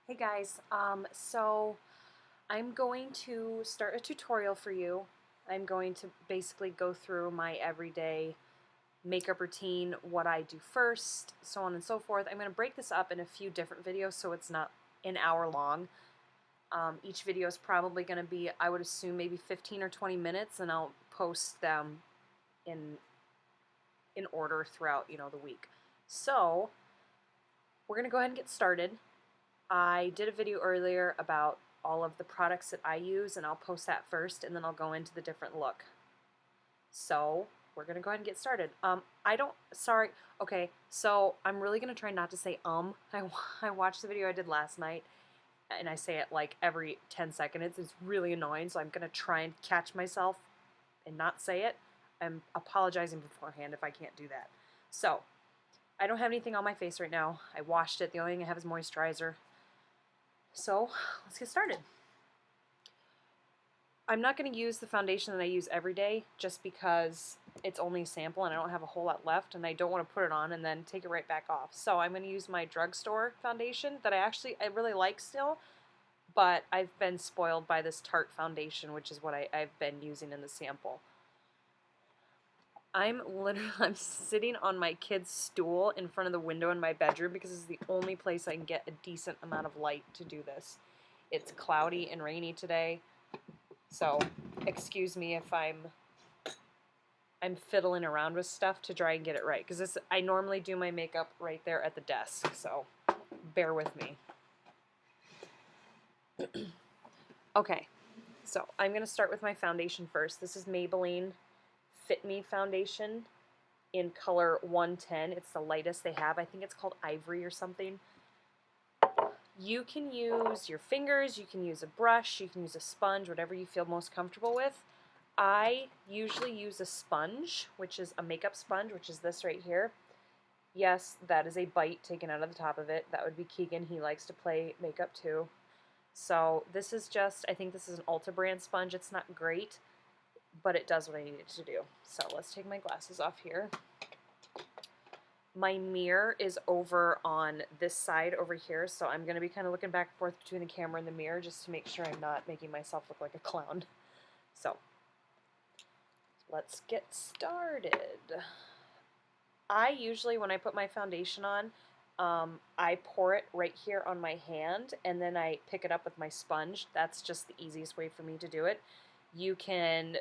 Hey guys, so I'm going to start a tutorial for you. I'm going to basically go through my everyday makeup routine, what I do first, so on and so forth. I'm going to break this up in a few different videos so it's not an hour long. Each video is probably going to be, I would assume, maybe 15 or 20 minutes, and I'll post them in in order throughout, the week. So, we're going to go ahead and get started. I did a video earlier about all of the products that I use, and I'll post that first, and then I'll go into the different look. So we're gonna go ahead and get started. Sorry, okay, so I'm really gonna try not to say I watched the video I did last night, and I say it like every 10 seconds. It's really annoying, so I'm gonna try and catch myself and not say it. I'm apologizing beforehand if I can't do that. So, I don't have anything on my face right now. I washed it. The only thing I have is moisturizer. So let's get started. I'm not going to use the foundation that I use every day just because it's only a sample and I don't have a whole lot left and I don't want to put it on and then take it right back off. So I'm going to use my drugstore foundation that I really like still, but I've been spoiled by this Tarte foundation, which is what I've been using in the sample. I'm sitting on my kid's stool in front of the window in my bedroom because this is the only place I can get a decent amount of light to do this. It's cloudy and rainy today, so excuse me if I'm fiddling around with stuff to try and get it right, because I normally do my makeup right there at the desk, so bear with me. Okay, so I'm going to start with my foundation first. This is Maybelline Fit Me foundation in color 110. It's the lightest they have. I think it's called Ivory or something. You can use your fingers, you can use a brush, you can use a sponge, whatever you feel most comfortable with. I usually use a sponge, which is a makeup sponge, which is this right here. Yes, that is a bite taken out of the top of it. That would be Keegan. He likes to play makeup too. So this is just, I think this is an Ulta brand sponge. It's not great, but it does what I need it to do. So let's take my glasses off here. My mirror is over on this side over here, so I'm going to be kind of looking back and forth between the camera and the mirror just to make sure I'm not making myself look like a clown. So let's get started. I usually, when I put my foundation on, I pour it right here on my hand, and then I pick it up with my sponge. That's just the easiest way for me to do it. You can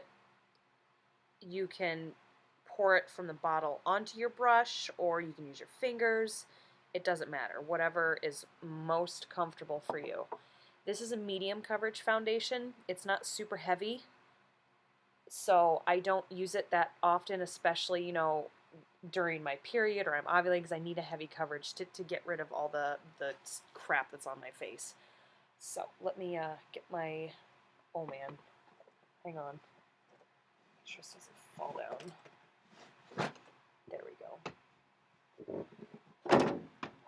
pour it from the bottle onto your brush, or you can use your fingers. It doesn't matter. Whatever is most comfortable for you. This is a medium coverage foundation. It's not super heavy, so I don't use it that often, especially, during my period or I'm ovulating, because I need a heavy coverage to get rid of all the crap that's on my face. So let me get my, oh man, hang on. Make sure this doesn't fall down. There we go.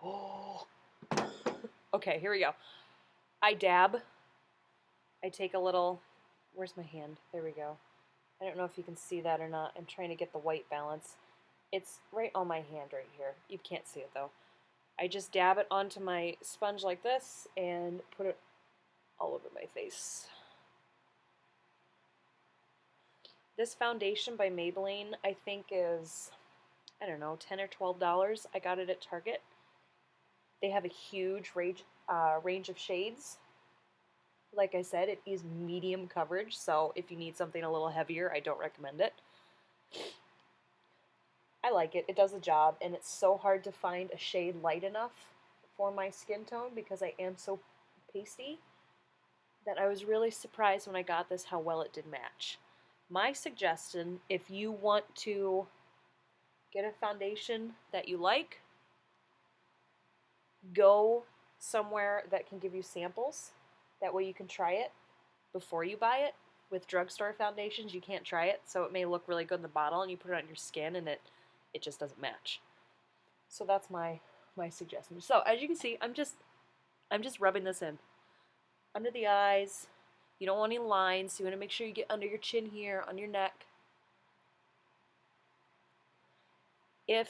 Oh. Okay, here we go. I dab. I take a little, where's my hand? There we go. I don't know if you can see that or not. I'm trying to get the white balance. It's right on my hand right here. You can't see it though. I just dab it onto my sponge like this and put it all over my face. This foundation by Maybelline, I think is, I don't know, $10 or $12. I got it at Target. They have a huge range of shades. Like I said, it is medium coverage, so if you need something a little heavier, I don't recommend it. I like it. It does the job, and it's so hard to find a shade light enough for my skin tone because I am so pasty that I was really surprised when I got this how well it did match. My suggestion, if you want to get a foundation that you like, go somewhere that can give you samples. That way you can try it before you buy it. With drugstore foundations, you can't try it, so it may look really good in the bottle, and you put it on your skin, and it just doesn't match. So that's my suggestion. So as you can see, I'm just rubbing this in under the eyes. You don't want any lines, so you want to make sure you get under your chin here, on your neck. If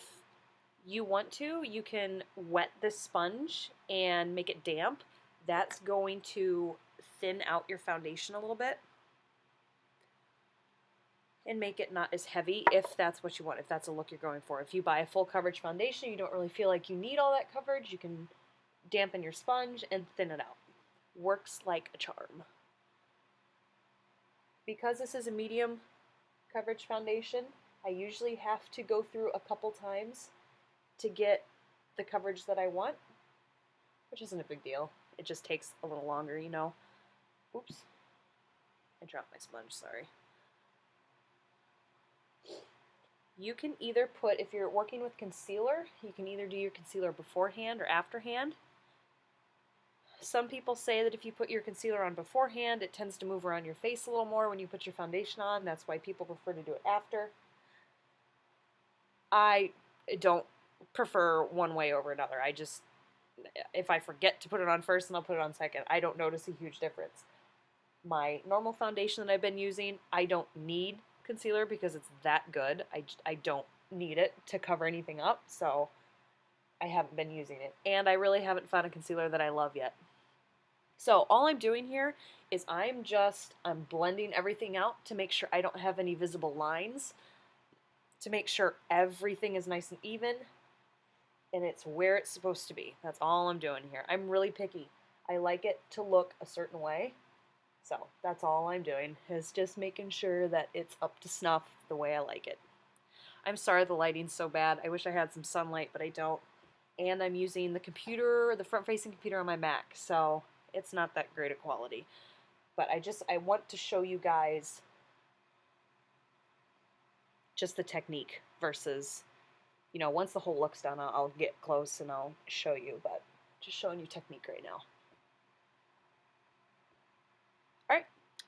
you want to, you can wet this sponge and make it damp, That's going to thin out your foundation a little bit and make it not as heavy if that's what you want, if that's a look you're going for. If you buy a full coverage foundation, you don't really feel like you need all that coverage, you can dampen your sponge and thin it out. Works like a charm. Because this is a medium coverage foundation, I usually have to go through a couple times to get the coverage that I want, which isn't a big deal. It just takes a little longer, you know. Oops. I dropped my sponge, sorry. You can either put, if you're working with concealer, you can either do your concealer beforehand or afterhand. Some people say that if you put your concealer on beforehand, it tends to move around your face a little more when you put your foundation on. That's why people prefer to do it after. I don't prefer one way over another. I just, if I forget to put it on first, then I'll put it on second. I don't notice a huge difference. My normal foundation that I've been using, I don't need concealer because it's that good. I don't need it to cover anything up, so I haven't been using it. And I really haven't found a concealer that I love yet. So all I'm doing here is I'm blending everything out to make sure I don't have any visible lines, to make sure everything is nice and even, and it's where it's supposed to be. That's all I'm doing here. I'm really picky. I like it to look a certain way. So that's all I'm doing, is just making sure that it's up to snuff the way I like it. I'm sorry the lighting's so bad. I wish I had some sunlight, but I don't. And I'm using the computer, the front-facing computer on my Mac, so it's not that great a quality. But I want to show you guys just the technique versus, you know, once the whole look's done, I'll get close and I'll show you, but just showing you technique right now. Alright,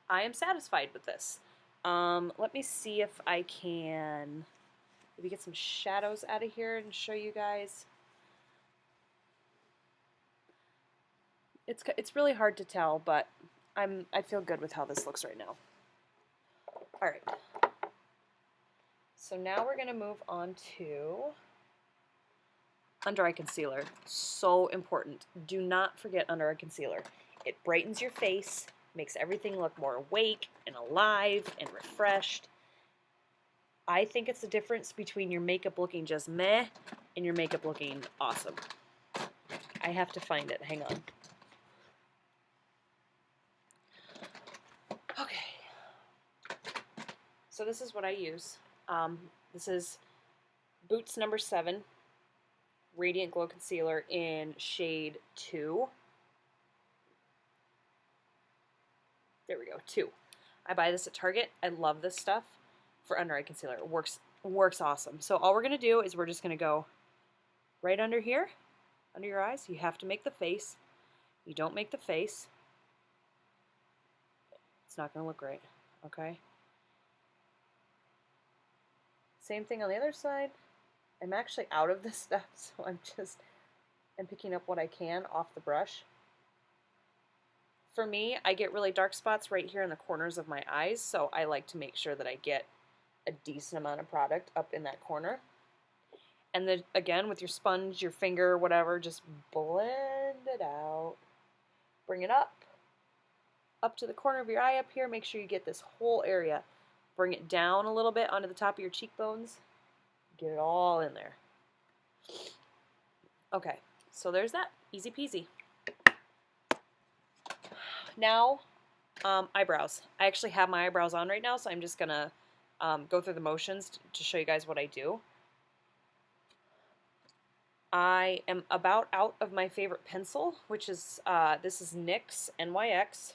I am satisfied with this. Let me see if I can maybe get some shadows out of here and show you guys. It's really hard to tell, but I feel good with how this looks right now. Alright. So now we're going to move on to under eye concealer. So important. Do not forget under eye concealer. It brightens your face, makes everything look more awake and alive and refreshed. I think it's the difference between your makeup looking just meh and your makeup looking awesome. I have to find it. Hang on. Okay. So this is what I use. This is Boots number 7 Radiant Glow Concealer in shade 2. There we go, 2. I buy this at Target. I love this stuff for under eye concealer. It works awesome. So all we're going to do is we're just going to go right under here, under your eyes. You have to make the face. You don't make the face, it's not going to look right, okay? Same thing on the other side. I'm actually out of this stuff, so I'm picking up what I can off the brush. For me, I get really dark spots right here in the corners of my eyes, so I like to make sure that I get a decent amount of product up in that corner. And then again, with your sponge, your finger, whatever, just blend it out. Bring it up to the corner of your eye up here. Make sure you get this whole area. Bring it down a little bit onto the top of your cheekbones. Get it all in there. Okay, so there's that. Easy peasy. Now, eyebrows. I actually have my eyebrows on right now, so I'm just going to go through the motions to show you guys what I do. I am about out of my favorite pencil, which is, this is NYX NYX.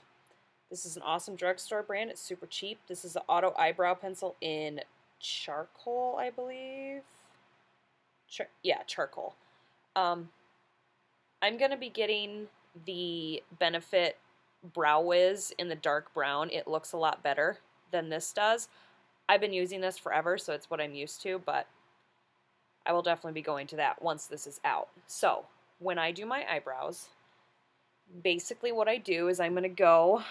This is an awesome drugstore brand. It's super cheap. This is an auto eyebrow pencil in charcoal, I believe. Yeah, charcoal. I'm going to be getting the Benefit Brow Wiz in the dark brown. It looks a lot better than this does. I've been using this forever, so it's what I'm used to, but I will definitely be going to that once this is out. So, when I do my eyebrows, basically what I do is I'm going to go...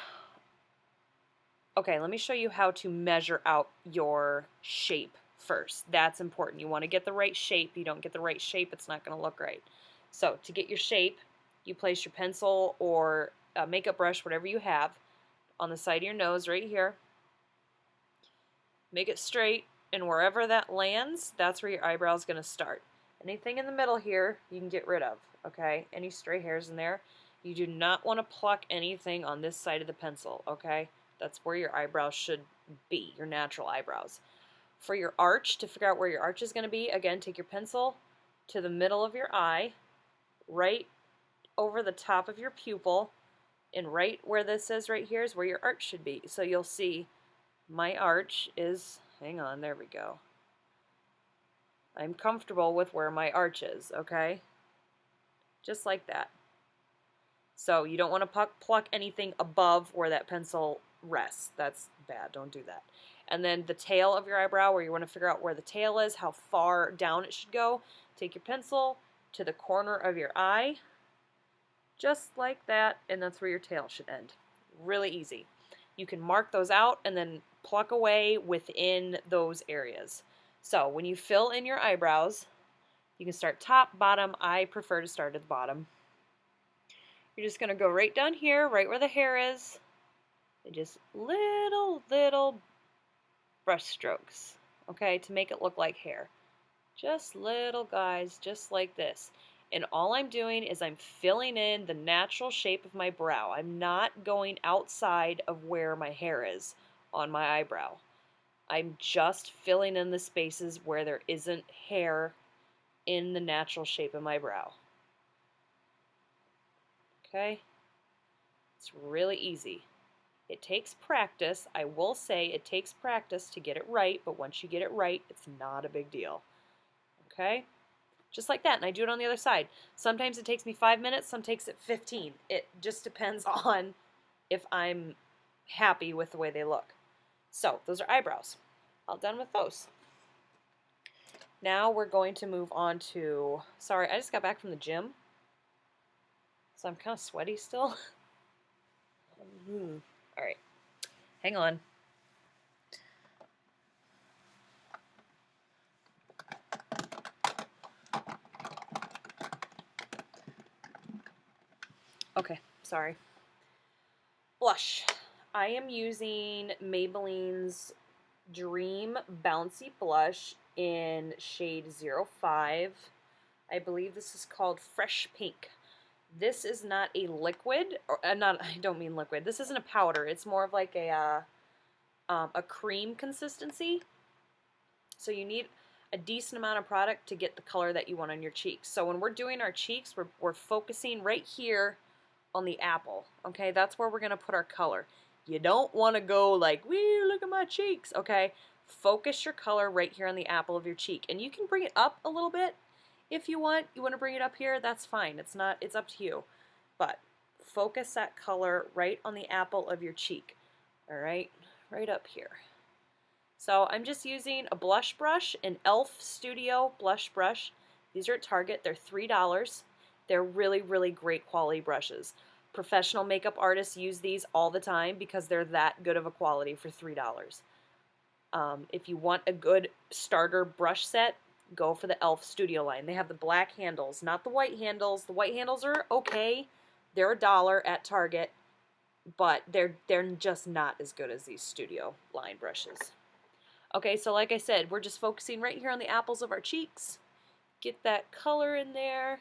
Okay, let me show you how to measure out your shape first. That's important. You want to get the right shape. If you don't get the right shape, it's not going to look right. So, to get your shape, you place your pencil or a makeup brush, whatever you have, on the side of your nose right here. Make it straight, and wherever that lands, that's where your eyebrow is going to start. Anything in the middle here, you can get rid of, okay? Any stray hairs in there. You do not want to pluck anything on this side of the pencil, okay? That's where your eyebrows should be, your natural eyebrows. For your arch, to figure out where your arch is going to be, again, take your pencil to the middle of your eye, right over the top of your pupil, and right where this is right here is where your arch should be. So you'll see my arch is, hang on, there we go. I'm comfortable with where my arch is, okay? Just like that. So you don't want to pluck anything above where that pencil rests. That's bad, don't do that. And then the tail of your eyebrow, where you want to figure out where the tail is, how far down it should go, take your pencil to the corner of your eye, just like that, and that's where your tail should end. Really easy. You can mark those out and then pluck away within those areas. So when you fill in your eyebrows, you can start top, bottom. I prefer to start at the bottom. You're just going to go right down here, right where the hair is, and just little brush strokes, okay, to make it look like hair. Just little guys, just like this. And all I'm doing is I'm filling in the natural shape of my brow. I'm not going outside of where my hair is on my eyebrow. I'm just filling in the spaces where there isn't hair in the natural shape of my brow. Okay? It's really easy. It takes practice. I will say it takes practice to get it right, but once you get it right, it's not a big deal. Okay? Just like that, and I do it on the other side. Sometimes it takes me 5 minutes, some takes it 15. It just depends on if I'm happy with the way they look. So, those are eyebrows. All done with those. Now we're going to move on to, sorry, I just got back from the gym, so I'm kind of sweaty still. All right, hang on. Okay, sorry. Blush. I am using Maybelline's Dream Bouncy Blush in shade 05. I believe this is called Fresh Pink. This is not a liquid, or I don't mean liquid. This isn't a powder. It's more of like a cream consistency. So you need a decent amount of product to get the color that you want on your cheeks. So when we're doing our cheeks, we're focusing right here on the apple. Okay, that's where we're gonna put our color. You don't want to go like, wee, look at my cheeks. Okay, focus your color right here on the apple of your cheek, and you can bring it up a little bit if you want. You want to bring it up here, that's fine. It's up to you. But focus that color right on the apple of your cheek. All right, right up here. So I'm just using a blush brush, an e.l.f. Studio blush brush. These are at Target. They're $3. They're really, really great quality brushes. Professional makeup artists use these all the time because they're that good of a quality for $3. If you want a good starter brush set, go for the e.l.f. Studio line. They have the black handles, not the white handles. The white handles are okay. They're $1 at Target, but they're just not as good as these Studio line brushes. Okay, so like I said, we're just focusing right here on the apples of our cheeks. Get that color in there.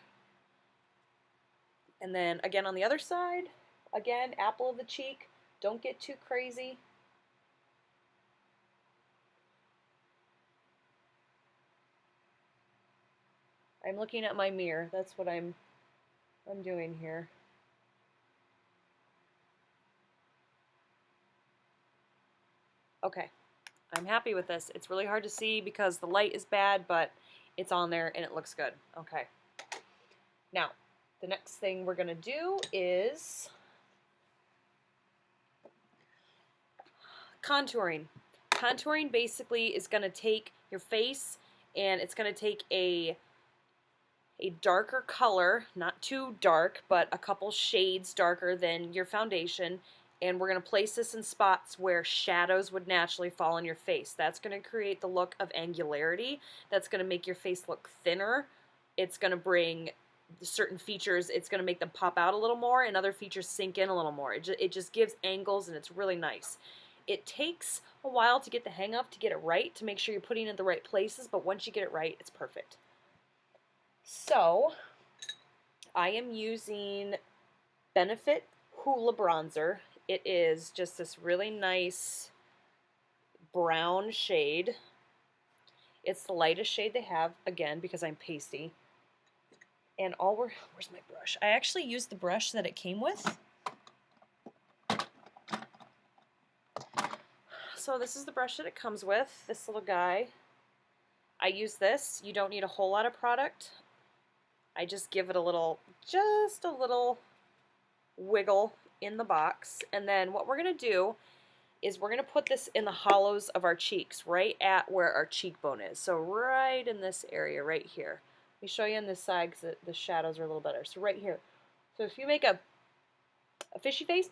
And then again on the other side, again, apple of the cheek. Don't get too crazy. I'm looking at my mirror. That's what I'm doing here. Okay, I'm happy with this. It's really hard to see because the light is bad, but it's on there and it looks good. Okay. Now, the next thing we're going to do is contouring. Contouring basically is going to take your face and it's going to take a darker color, not too dark, but a couple shades darker than your foundation, and we're going to place this in spots where shadows would naturally fall on your face. That's going to create the look of angularity. That's going to make your face look thinner. It's going to bring certain features, it's going to make them pop out a little more, and other features sink in a little more. It just gives angles, and it's really nice. It takes a while to get the hang of, to get it right, to make sure you're putting it in the right places, but once you get it right, it's perfect. So, I am using Benefit Hoola Bronzer. It is just this really nice brown shade. It's the lightest shade they have, again, because I'm pasty. And where's my brush? I actually used the brush that it came with. So this is the brush that it comes with, this little guy. I use this. You don't need a whole lot of product. I just give it just a little wiggle in the box. And then what we're going to do is we're going to put this in the hollows of our cheeks, right at where our cheekbone is. So right in this area, right here. Let me show you on this side because the shadows are a little better. So right here. So if you make a fishy face,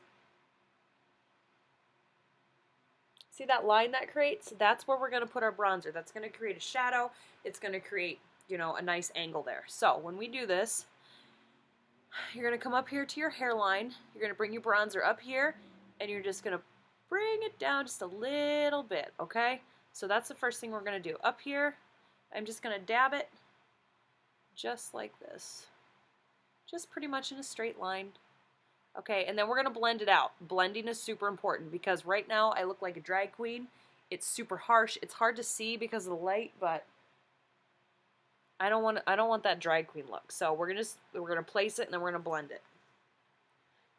see that line that creates? That's where we're going to put our bronzer. That's going to create a shadow. It's going to create, you know, a nice angle there. So when we do this, you're going to come up here to your hairline. You're going to bring your bronzer up here, and you're just going to bring it down just a little bit, okay? So that's the first thing we're going to do. Up here, I'm just going to dab it just like this. Just pretty much in a straight line. Okay, and then we're going to blend it out. Blending is super important because right now I look like a drag queen. It's super harsh. It's hard to see because of the light, but I don't want that drag queen look. So we're gonna place it and then we're gonna blend it.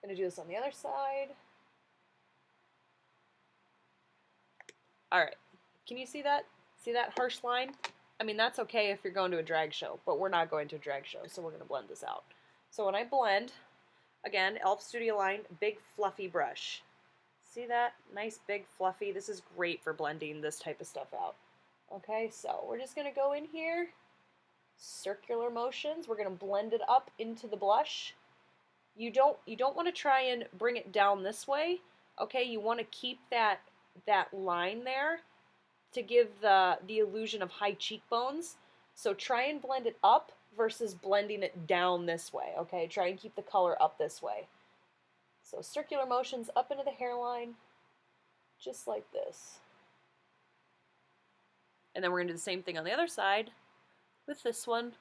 I'm gonna do this on the other side. Alright. Can you see that? See that harsh line? I mean, that's okay if you're going to a drag show, but we're not going to a drag show, so we're gonna blend this out. So when I blend, again, e.l.f. Studio Line, big fluffy brush. See that? Nice big fluffy. This is great for blending this type of stuff out. Okay, so we're just gonna go in here. Circular motions. We're going to blend it up into the blush. You don't want to try and bring it down this way. Okay, you want to keep that line there to give the illusion of high cheekbones. So try and blend it up versus blending it down this way. Okay, try and keep the color up this way. So circular motions up into the hairline, just like this. And then we're going to do the same thing on the other side. With this one,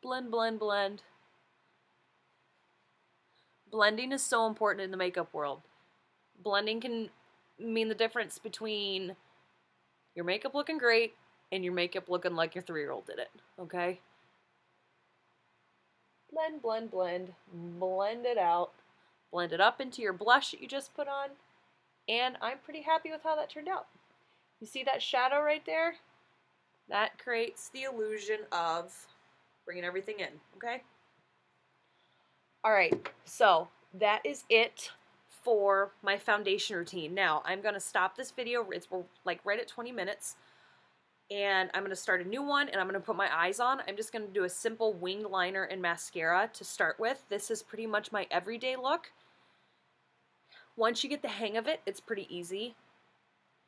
blend, blend, blend. Blending is so important in the makeup world. Blending can mean the difference between your makeup looking great and your makeup looking like your 3-year-old did it, okay? Blend, blend, blend. Blend it out. Blend it up into your blush that you just put on. And I'm pretty happy with how that turned out. You see that shadow right there? That creates the illusion of bringing everything in, okay? All right, so that is it for my foundation routine. Now, I'm going to stop this video. We're like right at 20 minutes. And I'm going to start a new one, and I'm going to put my eyes on. I'm just going to do a simple winged liner and mascara to start with. This is pretty much my everyday look. Once you get the hang of it, it's pretty easy.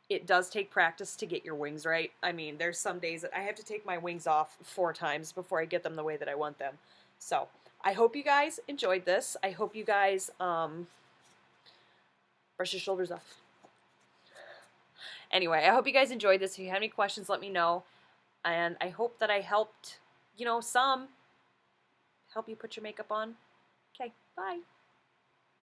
It does take practice to get your wings right. I mean, there's some days that I have to take my wings off 4 times before I get them the way that I want them. So, I hope you guys enjoyed this. I hope you guys brush your shoulders off. Anyway, I hope you guys enjoyed this. If you have any questions, let me know. And I hope that I helped, help you put your makeup on. Okay, bye.